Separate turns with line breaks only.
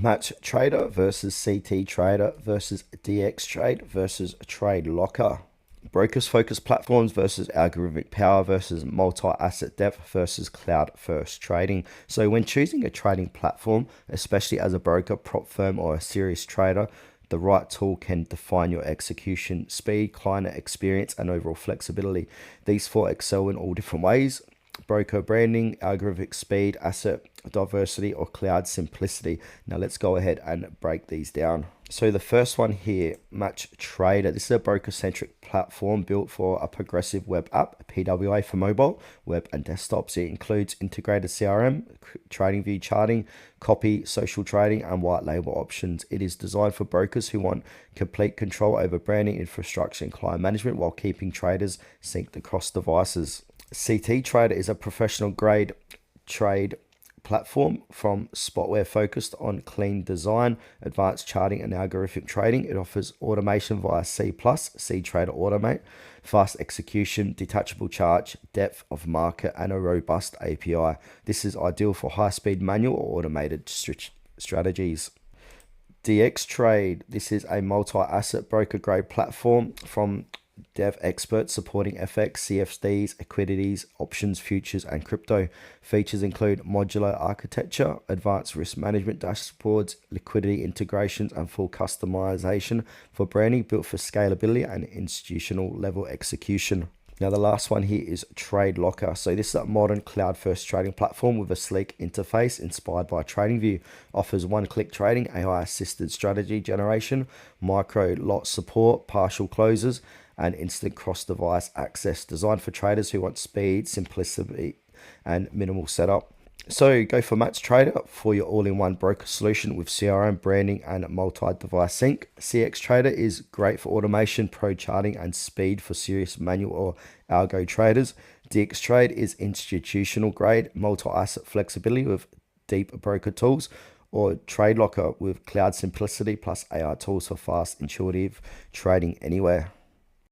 cTrader versus cTrader versus DXTrade versus TradeLocker. Brokers focused platforms versus algorithmic power versus multi-asset depth versus cloud-first trading. So when choosing a trading platform, especially as a broker, prop firm, or a serious trader, the right tool can define your execution speed, client experience, and overall flexibility. These four excel in all different ways: broker branding, algorithmic speed, asset diversity, or cloud simplicity. Now let's go ahead and break these down. So the first one here, cTrader. This is a broker-centric platform built for a progressive web app, PWA for mobile, web, and desktops. It includes integrated CRM, TradingView charting, copy, social trading, and white label options. It is designed for brokers who want complete control over branding, infrastructure, and client management while keeping traders synced across devices. cTrader is a professional grade trade platform from Spotware focused on clean design, advanced charting, and algorithmic trading. It offers automation via cTrader Automate, fast execution, detachable charge, depth of market, and a robust API. This is ideal for high-speed manual or automated strategies. DXTrade. This is a multi-asset broker grade platform from dev experts supporting FX, CFDs, equities, options, futures, and crypto. Features include modular architecture, advanced risk management dashboards, liquidity integrations, and full customization for branding, built for scalability and institutional level execution. Now the last one here is TradeLocker. So this is a modern cloud-first trading platform with a sleek interface inspired by TradingView. Offers one-click trading, AI-assisted strategy generation, micro lot support, partial closes, and instant cross-device access. Designed for traders who want speed, simplicity, and minimal setup. So go for cTrader for your all-in-one broker solution with CRM, branding, and multi-device sync. cTrader is great for automation, pro charting, and speed for serious manual or algo traders. DXTrade is institutional grade, multi-asset flexibility with deep broker tools. Or TradeLocker with cloud simplicity plus AI tools for fast, intuitive trading anywhere.